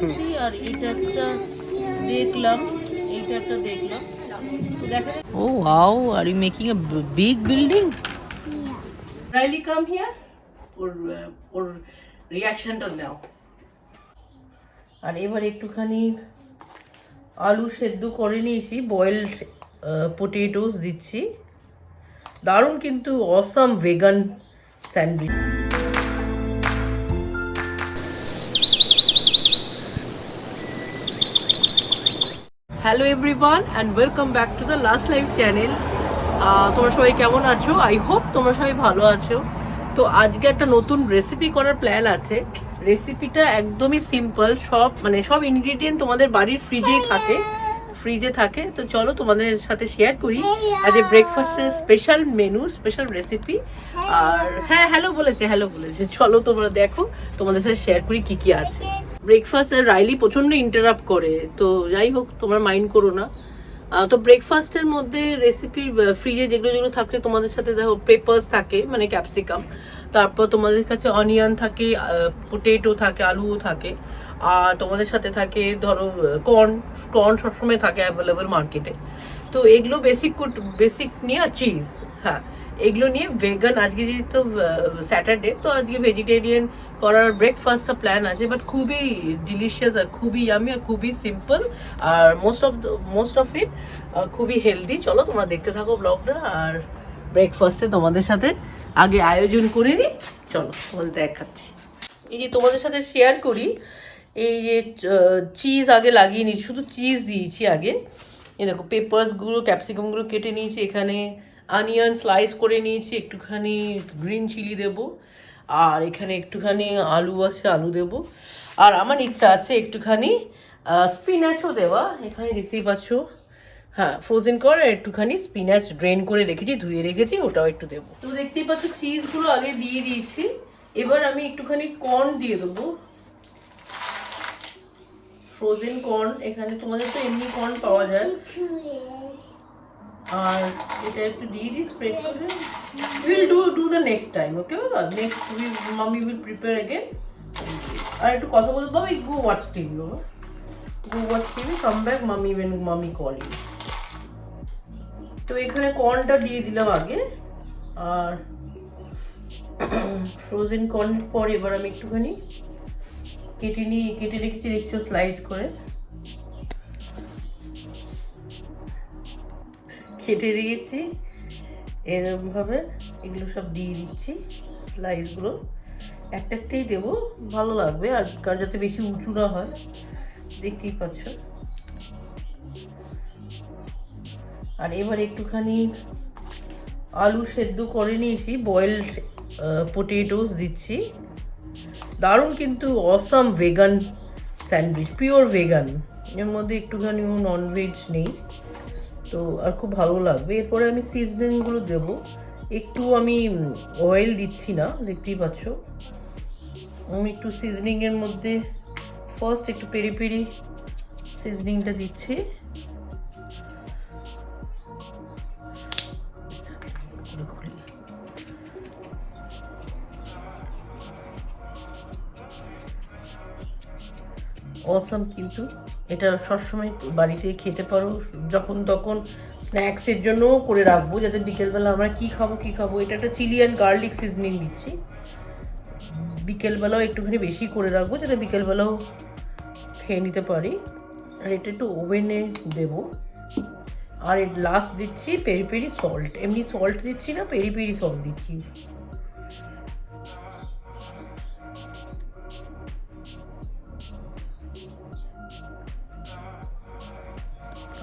দেখছি আর এটা একটা দেখলাম, এইটা একটা দেখলাম। তো দেখা যায়। Oh wow, are you making a big building? Riley, come here. ওর রিঅ্যাকশনটা নাও। আর এবার একটুখানি আলু সেদ্ধ করে নিয়েছি, বয়েলড পটেটোস দিচ্ছি। দারুণ কিন্তু, awesome vegan sandwich. Hello everyone and welcome back to the last life channel. তোমরা সবাই কেমন আছো? আই হোপ তোমরা সবাই ভালো আছো। তো আজকে একটা নতুন রেসিপি করার প্ল্যান আছে। রেসিপিটা একদমই সিম্পল, সব ইনগ্রিডিয়েন্ট তোমাদের বাড়ির ফ্রিজে থাকে। তো চলো তোমাদের সাথে শেয়ার করি আজ ব্রেকফাস্টের স্পেশাল মেনু, স্পেশাল রেসিপি। আর হ্যাঁ, হ্যালো বলেছে। চলো তোমরা দেখো, তোমাদের সাথে শেয়ার করি কি কি আছে। ব্রেকফাস্ট রাইলি প্রচণ্ড ইন্টারাপ্ট করে, তো যাই হোক তোমরা মাইন্ড করো না। তো ব্রেকফাস্টের মধ্যে রেসিপির ফ্রিজে যেগুলো থাকছে তোমাদের সাথে, দেখো পেপার্স থাকে মানে ক্যাপসিকাম, তারপর তোমাদের কাছে অনিয়ন থাকে, পটেটো থাকে, আলুও থাকে, আর তোমাদের সাথে থাকে ধরো কর্ন সবসময় থাকে অ্যাভেলেবেল মার্কেটে। তো এগুলো বেসিক নিয়ে, আর চিজ, হ্যাঁ এগুলো নিয়ে ভেগান, আজকে যেহেতু স্যাটারডে তো আজকে ভেজিটেরিয়ান করার ব্রেকফাস্টটা প্ল্যান আছে, বাট খুবই ডিলিশিয়াস আর খুবই ইয়ামি আর খুবই সিম্পল, আর মোস্ট অফ ইট খুবই হেলদি। চলো তোমরা দেখতে থাকো ব্লগটা, আর ব্রেকফাস্টে তোমাদের সাথে আগে আয়োজন করে নিই। চলো তোমাদের দেখাচ্ছি। এই যে তোমাদের সাথে শেয়ার করি, এই যে চিজ আগে লাগিয়ে নিয়েছি, শুধু চিজ দিয়েছি আগে। এই দেখো পেপারসগুলো, ক্যাপসিকামগুলো কেটে নিয়েছি, এখানে অনিয়ন স্লাইস করে নিয়েছি, একটুখানি গ্রিন চিলি দেব, আর এখানে একটুখানি আলু আছে, আলু দেব, আর আমার ইচ্ছা আছে একটুখানি স্পিনাচও দেওয়া। এখানে দেখতেই পাচ্ছ, হ্যাঁ ফ্রোজেন করে একটুখানি স্পিনাচ ড্রেন করে রেখেছি, ধুয়ে রেখেছি, ওটাও একটু দেবো। তো দেখতেই পাচ্ছ চিজগুলো আগে দিয়ে দিয়েছি। এবার আমি একটুখানি কর্ন দিয়ে দেবো, ফ্রোজেন কর্ন। এখানে তোমাদের তো এমনি কর্ন পাওয়া যায়, আর এটা একটু দিয়ে দিই স্প্রেড করে। Will do the next time, okay বাবা? নেক্সট মামি উইল প্রিপেয়ার अगेन। আর একটু কথা বলতে বাবা, গো ওয়াচ টিভি, বাবা go watch TV, come back mummy when mummy call you. তো এখানে কর্নটা দিয়ে দিলাম আগে, আর ফ্রোজেন কর্ন পর এবার আমি একটুখানি কেটে রেখেছি, দেখছো স্লাইস করে কেটে রেখেছি এরকমভাবে। এগুলো সব দিয়ে দিচ্ছি, স্লাইসগুলো একটাই দেবো, ভালো লাগবে, আর কার যাতে বেশি উঁচু না হয়, দেখতেই পাচ্ছ। আর এবার একটুখানি আলু সেদ্ধ করে নিয়েছি, বয়েলড পটেটোস দিচ্ছি। দারুণ কিন্তু, awesome vegan sandwich, pure vegan, এর মধ্যে একটুখানিও ননভেজ নেই, তো আর খুব ভালো লাগবে। এরপরে আমি সিজনিংগুলো দেবো, একটু আমি অয়েল দিচ্ছি না, দেখতেই পাচ্ছ। আমি একটু সিজনিংয়ের মধ্যে ফার্স্ট একটু পেরি পেরি সিজনিংটা দিচ্ছি, অসাম কিন্তু। এটা সবসময় বাড়িতে খেতে পারো, যখন তখন স্ন্যাক্সের জন্যও করে রাখবো, যাতে বিকেলবেলা আমরা কি খাবো। এটা একটা চিলি অ্যান্ড গার্লিক সিজনিং দিচ্ছি, বিকেলবেলাও একটুখানি বেশি করে রাখবো, যাতে বিকেলবেলাও খেয়ে নিতে পারি। আর এটা একটু ওভেনে দেবো। আর লাস্ট দিচ্ছি পেরি পেরি সল্ট, এমনি সল্ট দিচ্ছি না, পেরি পেরি সল্ট দিচ্ছি।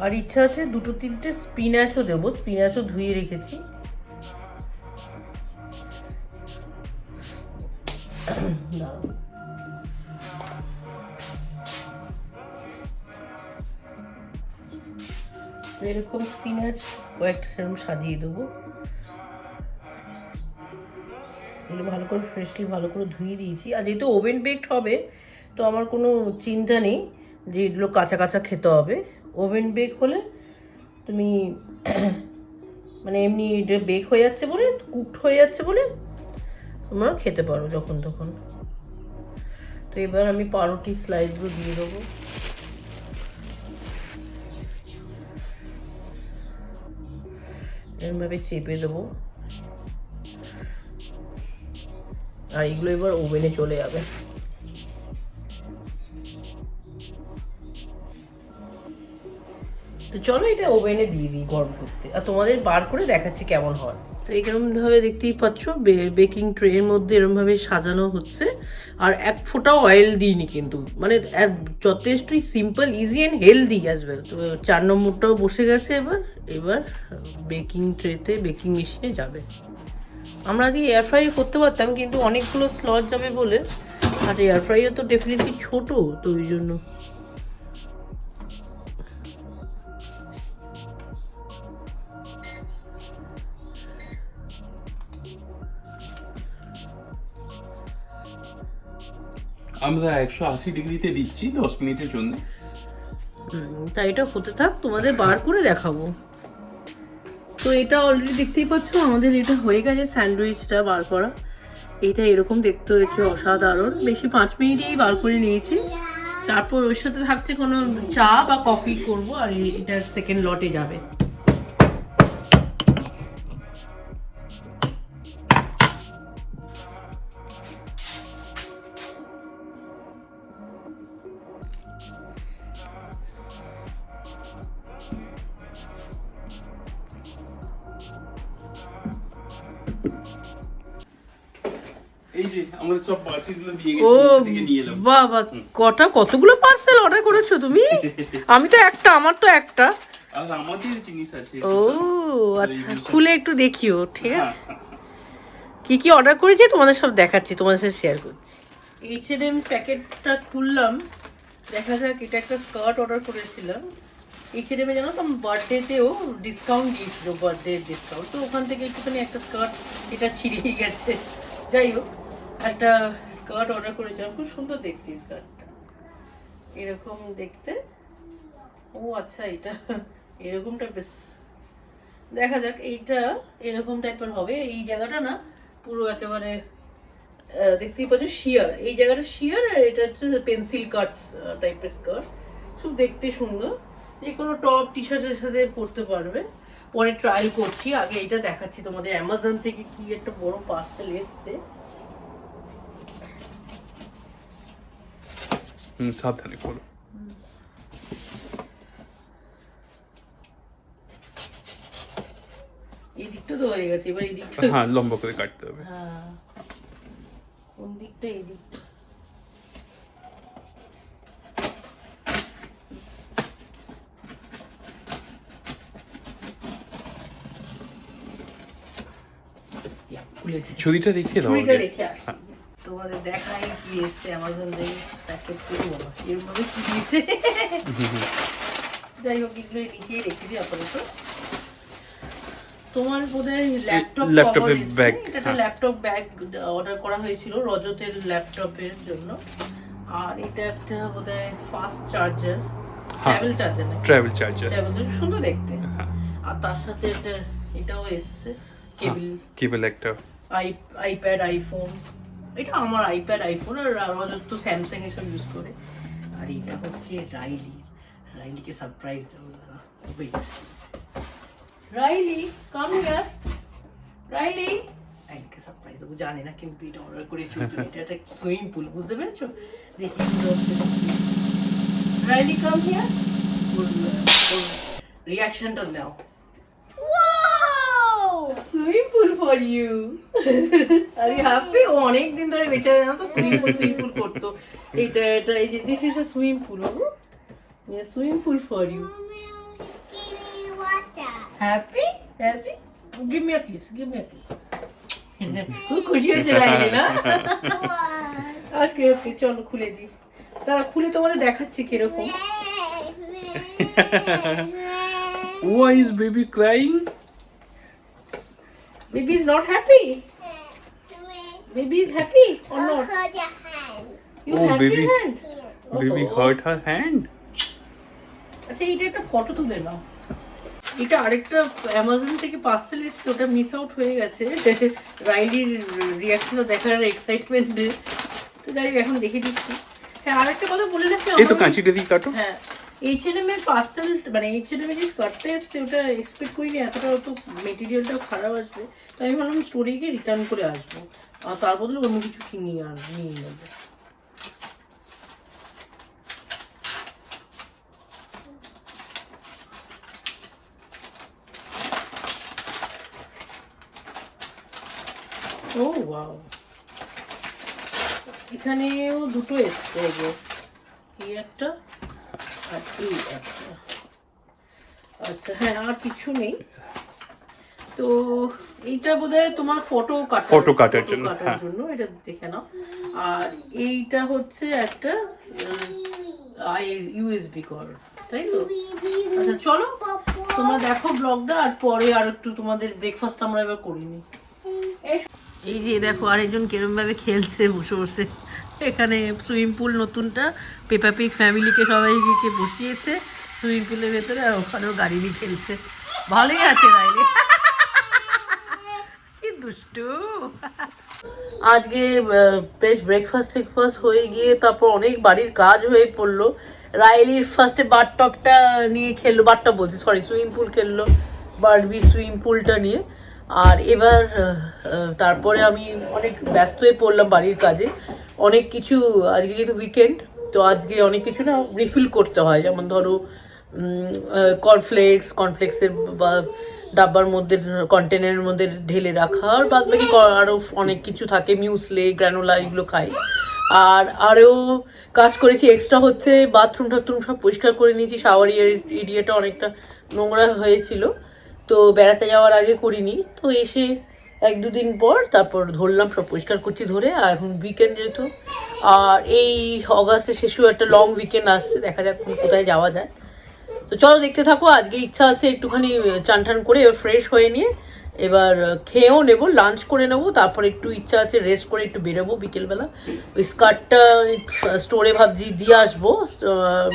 আর ইচ্ছা আছে 2-3টে স্পিনাচও দেবো, স্পিনাচও ধুয়ে রেখেছি। এরকম স্পিনাচ কয়েকটা সেরকম সাজিয়ে দেবো। এগুলো ভালো করে ফ্রেশলি ভালো করে ধুয়ে দিয়েছি। আর যেহেতু ওভেন বেকড হবে, তো আমার কোনো চিন্তা নেই যে এগুলো কাঁচা কাঁচা খেতে হবে। ওভেন বেক হলে তুমি মানে এমনি এটা বেক হয়ে যাচ্ছে বলে, কুকড হয়ে যাচ্ছে বলে তোমরা খেতে পারো যখন তখন। তো এবার আমি পাউরুটি স্লাইসগুলো দিয়ে দেবো। এরভাবে চেপে দেবো, আর এগুলো এবার ওভেনে চলে যাবে। তো চলো এটা ওভেনে দিয়ে দিই গরম করতে, আর তোমাদের বার করে দেখাচ্ছি কেমন হয়। তো এরকম ভাবে দেখতেই পাচ্ছ বেকিং ট্রের মধ্যে এরকম ভাবে সাজানো হচ্ছে, আর এক ফোঁটাও অয়েল দিইনি কিন্তু, মানে যথেষ্টই simple, easy and healthy as well. তো 4 নম্বরটাও বসে গেছে। এবার বেকিং ট্রেতে বেকিং মেশিনে যাবে। আমরা আজকে এয়ার ফ্রাই করতে পারতাম, কিন্তু অনেকগুলো স্লট যাবে বলে, আর এয়ার ফ্রাইও তো ডেফিনেটলি ছোট, তো ওই জন্য। আমরা 180 ডিগ্রিতে দিচ্ছি 10 মিনিটের জন্য। তাই এটা হতে থাক, তোমাদের বার করে দেখাবো। তো এটা অলরেডি দেখতেই পাচ্ছ আমাদের এটা হয়ে গেছে, স্যান্ডউইচটা বার করা। এটা এরকম দেখতে হয়েছে অসাধারণ, বেশি 5 মিনিটেই বার করে নিয়েছি। তারপর ওর সাথে থাকছে কোনো চা বা কফি করব, আর এটা সেকেন্ড লটে যাবে। এই যে আমরা সব পার্সেলগুলো দিয়ে ও গেছি, থেকে নিয়ে এলাম। বাবা, কতগুলো পার্সেল অর্ডার করেছো তুমি? আমি তো একটা, আমার তো একটা। আর আমাদের জিনিস আছে। ও আচ্ছা, খুলে একটু দেখিও, ঠিক আছে? কি কি অর্ডার করেছি তোমাদের সব দেখাচ্ছি, তোমাদের সাথে শেয়ার করছি। H&M প্যাকেটটা খুললাম, দেখা যাক। এটা একটা স্কার্ট অর্ডার করেছিলাম H&M এ, জানো তো বার্থডেতেও ডিসকাউন্ট দিয়েছিল, বার্থডে ডিসকাউন্ট। তো ওখান থেকে একটুখানি একটা স্কার্ট, এটা ছিঁড়েই গেছে। যাই হোক, একটা স্কার্ট অর্ডার করেছিলাম, খুব সুন্দর দেখতে স্কার্টটা, এরকম দেখতে। ও আচ্ছা, এটা এরকমটা বেশ, দেখা যাক। এইটা এরকম টাইপের হবে, এই জায়গাটা না পুরো একেবারে দেখতেই পাচ্ছ শিয়ার, এই জায়গাটা শিয়ার, আর এটা হচ্ছে পেন্সিল কাটস টাইপের স্কার্ট, খুব দেখতে সুন্দর। যে কোনো টপ টি শার্টের সাথে পরতে পারবে। পরে ট্রায়াল করছি, আগে এটা দেখাচ্ছি তোমাদের। অ্যামাজন থেকে কি একটা বড় পার্সেল এসছে। সাবধানে করো। এই দিকটা তো হয়ে গেছে, এবার এই দিকটা, হ্যাঁ লম্বা করে কাটতে হবে। হ্যাঁ কোন দিকটা? এই দিকটা। ছুরিটা দেখিয়ে দাও। ছুরিটা রেখে আসি, তোমাদের দেখাই কি এসছে অ্যামাজন থেকে। প্যাকেট করে বলো এরভাবে কি দিয়েছে। যাই হোক, এগুলো নিচেই রেখে দিই আপাতত। তোমার বোধহয় ল্যাপটপের ব্যাগ, এটা ল্যাপটপ ব্যাগ অর্ডার করা হয়েছিল রজতের ল্যাপটপের জন্য। আর এটা একটা বোধহয় ফাস্ট চার্জার, ট্রাভেল চার্জার, না ট্রাভেল চার্জার, সুন্দর দেখতে। আর তার সাথে এটাও এসছে, কেবল একটা আইপ্যাড, আইফোন। এটা আমার আইপ্যাড, আইফোন, আর রজত তো স্যামসাং এসব ইউজ করে। আর এটা হচ্ছে রাইলিকে সারপ্রাইজ দেবো। Wait, Riley come here. রাইলিকে সারপ্রাইজ দেবো, জানে না কিন্তু এটা অর্ডার করেছি। এটা একটা সুইমিং পুল, বুঝতে পেরেছো? দেখি রাইলি কাম হিয়ার, রিঅ্যাকশনটা নাও। Swimming pool for you. আরে হ্যাপি, অনেক দিন ধরে বেঁচে জানো তো সুইমিং পুল করতো। এটা এই যে this is a swimming pool, বাবু। Swimming pool for you. Happy give me a kiss. খুব খুশি হয়েছে রাইলি, না? ওকে চলো খুলে দিই। তারা খুলে তোমাদের দেখাচ্ছি কিরকম। Why is baby crying? Baby is not happy. Baby is happy or not? You Oh, hurt baby. your hand? Baby Oh. hurt her hand. আচ্ছা, এটা একটা ফটো তুলে নাও। এটা আরেকটা অ্যামাজন থেকে পার্সেল এসেছে, ওটা মিস আউট হয়ে গেছে। রাইলির রিয়াকশনটা দেখার এক্সাইটমেন্টে। তো যাই হোক, এখন দেখে দিচ্ছি। হ্যাঁ, আরেকটা কথা বলে রাখি, এই তো কাঁচিটা দিয়ে কাটো। হ্যাঁ, H&M এর পার্সেল, মানে H&M এর যে স্কার্টটা এসছে ওটা এক্সপেক্ট করিনি এতটা তো মেটেরিয়ালটাও খারাপ আসবে। তাই আমি ভাবলাম স্টোরে গিয়ে রিটার্ন করে আসবো, আর তার বদলে অন্য কিছু কিনিয়ে নিয়ে নেবো। ও ওয়াও, এখানেও দুটো এসছে, এই একটা আর এই একটা। আচ্ছা হ্যাঁ, আর কিছু নেই। তো এইটা বোধহয় তোমার ফটো কাটার জন্য, হ্যাঁ। এটা দেখে নাও। আর এইটা হচ্ছে একটা ইউএসবি কর্ড, তাই তো? আচ্ছা চলো তোমরা দেখো ব্লগটা, আর পরে আর একটু তোমাদের ব্রেকফাস্ট আমরা এবার করিনি। এই যে দেখো আরেকজন কিরম ভাবে খেলছে বসে বসে। এখানে সুইমিং পুল নতুনটা পেপাপিক ফ্যামিলিকে সবাইকে বসিয়েছে সুইমিং পুলের ভেতরে, আর ওখানেও গাড়ি নিয়ে খেলছে। ভালোই আছে রাইলি, কি দুষ্টু। আজকে বেশ ব্রেকফাস্ট হয়ে গিয়ে তারপর অনেক বাড়ির কাজ হয়ে পড়লো। রাইলির ফার্স্টে বাথটবটা নিয়ে খেললো, বাথটব বলছি সরি, সুইমিং পুল খেললো, বারবি সুইমিং পুলটা নিয়ে। আর এবার তারপরে আমি অনেক ব্যস্ত হয়ে পড়লাম বাড়ির কাজে। অনেক কিছু, আজকে যেহেতু উইকেন্ড, তো আজকে অনেক কিছু না রিফিল করতে হয়। যেমন ধরো কর্নফ্লেক্সের বা ডাব্বার মধ্যে কন্টেনারের মধ্যে ঢেলে রাখা, আর বাদ বাকি আরও অনেক কিছু থাকে, মিউসলে গ্রানোলা এগুলো খাই। আর আরও কাজ করেছি এক্সট্রা হচ্ছে, বাথরুম টাথরুম সব পরিষ্কার করে নিয়েছি। শাওয়ার এরিয়াটা অনেকটা নোংরা হয়েছিল, তো বেড়াতে যাওয়ার আগে করিনি। তো এসে এক দুদিন পর তারপর ধরলাম সব পরিষ্কার করছি ধরে। আর এখন উইকেন্ড যেহেতু, আর এই অগাস্টের শেষেও একটা লং উইকেন্ড আসছে, দেখা যাক কোথায় যাওয়া যায়। তো চলো দেখতে থাকো। আজকে ইচ্ছা আছে একটুখানি চান টান করে এবার ফ্রেশ হয়ে নিয়ে এবার খেয়েও নেবো, লাঞ্চ করে নেবো, তারপর একটু ইচ্ছা আছে রেস্ট করে একটু বেরোবো বিকেলবেলা। ওই স্কার্টটা স্টোরে ভাবছি দিয়ে আসবো,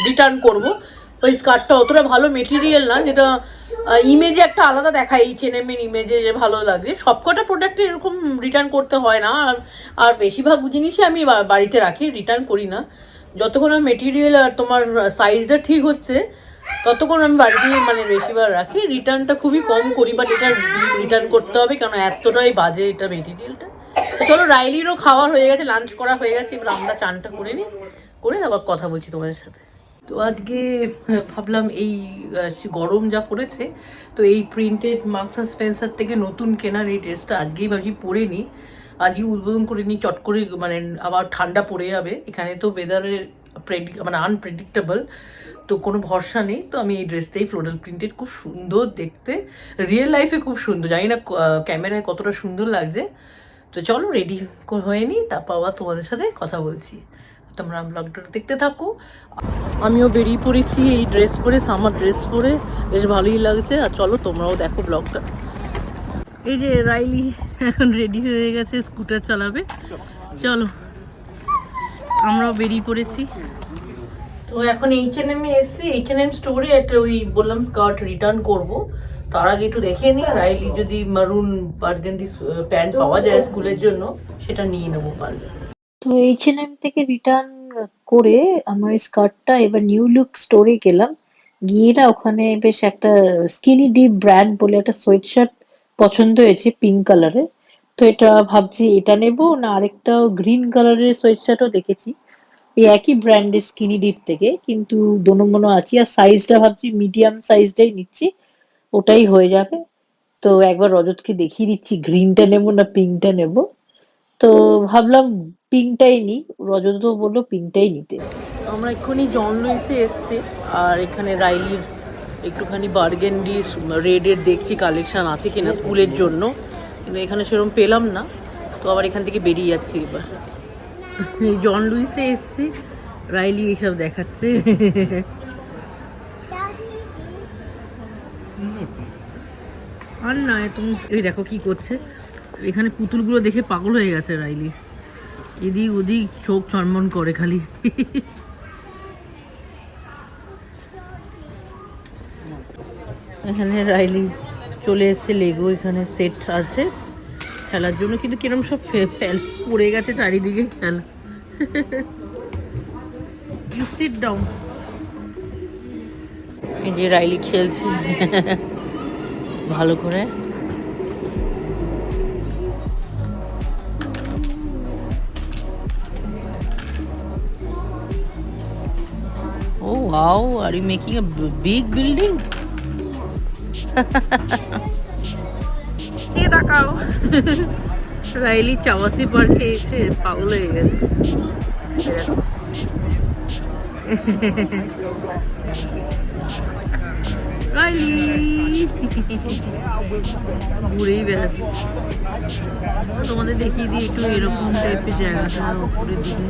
রিটার্ন করবো। ওই স্কার্টটা অতটা ভালো মেটেরিয়াল না, যেটা ইমেজে একটা আলাদা দেখায়, H&M এর ইমেজে যে ভালো লাগে। সবকটা প্রোডাক্টে এরকম রিটার্ন করতে হয় না, আর বেশিরভাগ জিনিসই আমি বাড়িতে রাখি, রিটার্ন করি না। যতক্ষণ মেটেরিয়াল আর তোমার সাইজটা ঠিক হচ্ছে ততক্ষণ আমি বাড়িতে মানে বেশিরভাগ রাখি। রিটার্নটা খুবই কম করি, বাট এটা রিটার্ন করতে হবে, কারণ এতটাই বাজে এটা মেটেরিয়ালটা। চলো, রাইলিরও খাওয়ার হয়ে গেছে, লাঞ্চ করা হয়ে গেছে, এবার আমরা চানটা করে নিই, করে আবার কথা বলছি তোমাদের সাথে। তো আজকে ভাবলাম এই গরম যা পড়েছে, তো এই প্রিন্টেড মার্কস অ্যান্ড স্পেন্সার থেকে নতুন কেনার এই ড্রেসটা আজকেই ভাবছি পরে নিই, আজকে উদ্বোধন করে নিই চট করে, মানে আবার ঠান্ডা পড়ে যাবে। এখানে তো ওয়েদারের মানে আনপ্রেডিক্টেবল, তো কোনো ভরসা নেই। তো আমি এই ড্রেসটাই ফ্লোরাল প্রিন্টেড, খুব সুন্দর দেখতে, রিয়েল লাইফে খুব সুন্দর, জানি না ক্যামেরায় কতটা সুন্দর লাগছে। তো চলো রেডি হয়ে নিই, তারপর আবার তোমাদের সাথে কথা বলছি, তোমরা ব্লগটা দেখতে থাকো। আমিও বেরিয়ে পড়েছি এই ড্রেস পরে, সামার ড্রেস পরে, বেশ ভালোই লাগছে। আর চলো তোমরাও দেখো ব্লগটা। এই যে রাইলি এখন রেডি হয়ে গেছে, স্কুটার চালাবে। চলো আমরাও বেরিয়ে পড়েছি। তো এখন H&M এ এসেছি, H&M স্টোরে একটা ওই বললাম স্কার্ট রিটার্ন করব। তার আগে একটু দেখে নিই, রাইলি যদি মারুন বার্গেন্ডি প্যান্ট পাওয়া যায় স্কুলের জন্য, সেটা নিয়ে নেবো পারলে। তো H&M থেকে রিটার্ন করে আমার স্কার্টটা এবার নিউ লুক স্টোরে গেলাম, গিয়ে না ওখানে বেশ একটা স্কিনি ডিপ ব্র্যান্ড বলে একটা সোয়েট শার্ট পছন্দ হয়েছে পিঙ্ক কালারের। তো এটা ভাবছি এটা নেব না আরেকটা গ্রিন কালারের সোয়েট শার্টও দেখেছি এই একই ব্র্যান্ডের স্কিনি ডিপ থেকে, কিন্তু দোনো আছি। আর সাইজটা ভাবছি মিডিয়াম সাইজটাই নিচ্ছি, ওটাই হয়ে যাবে। তো একবার রজতকে দেখিয়ে দিচ্ছি গ্রিনটা নেব না পিঙ্কটা নেব। তো ভাবলাম পিঙ্কটাই নি, রজত তো বললো পিঙ্কটাই নিতে। আমরা এক্ষুনি জন লুইসে এসছি, আর এখানে রাইলির একটুখানি বার্গেন্ডি রেডের দেখছি কালেকশান আছে কিনা স্কুলের জন্য, কিন্তু এখানে সেরকম পেলাম না। তো আবার এখান থেকে বেরিয়ে যাচ্ছি এবার। এই জন লুইসে এসছি, রাইলি এইসব দেখাচ্ছে। আর না তুমি এই দেখো কি করছে, এখানে পুতুলগুলো দেখে পাগল হয়ে গেছে রাইলি, এদিক ওদিক চোখ চনমন করে খালি। এখানে রাইলি চলে এসছে, লেগো এখানে সেট আছে খেলার জন্য, কিন্তু কিরম সব পড়ে গেছে চারিদিকে You sit down. এই যে রাইলি খেলছে ভালো করে। Oh wow, are you making a big building? এই দেখাও রাইলি চাওয়াসি পার্কে এসে পাগল হয়ে গেছে। রাইলি ঘুরেই বেড়াচ্ছে। তোমাদের দেখিয়ে দিই একটু এরকম টাইপের জায়গাটা উপরের দিকে।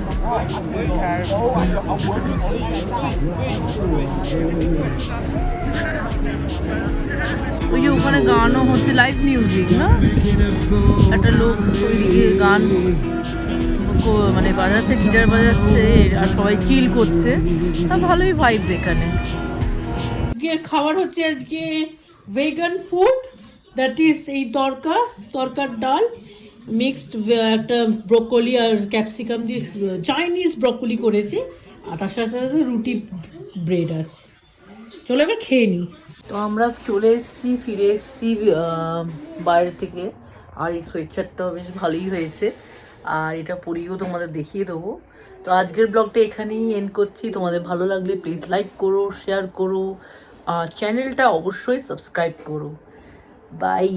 ওই যে ওখানে গানও হচ্ছে, লাইভ মিউজিক না, একটা লোক ওইদিকে গান মানে বাজাচ্ছে, গিটার বাজাচ্ছে আর সবাই চিল করছে। তা ভালোই ভাইবস এখানে। খাবার হচ্ছে আজকে ভেগান ফুড, দ্যাট ইজ এই তরকার ডাল মিক্সড, একটা ব্রোকলি আর ক্যাপসিকাম দিয়ে চাইনিজ ব্রোকলি করেছি, আর তার সাথে সাথে রুটি ব্রেড আছে। চলো এবার খেয়ে নিই। তো আমরা চলে এসেছি, ফিরে এসেছি বাইরে থেকে, আর এই সোয়েটারটাও বেশ ভালোই হয়েছে, আর এটা পরিয়েও তোমাদের দেখিয়ে দেবো। তো আজকের ব্লগটা এখানেই এন্ড করছি। তোমাদের ভালো লাগলে প্লিজ লাইক করো, শেয়ার করো, চ্যানেলটা অবশ্যই সাবস্ক্রাইব করো। বাই।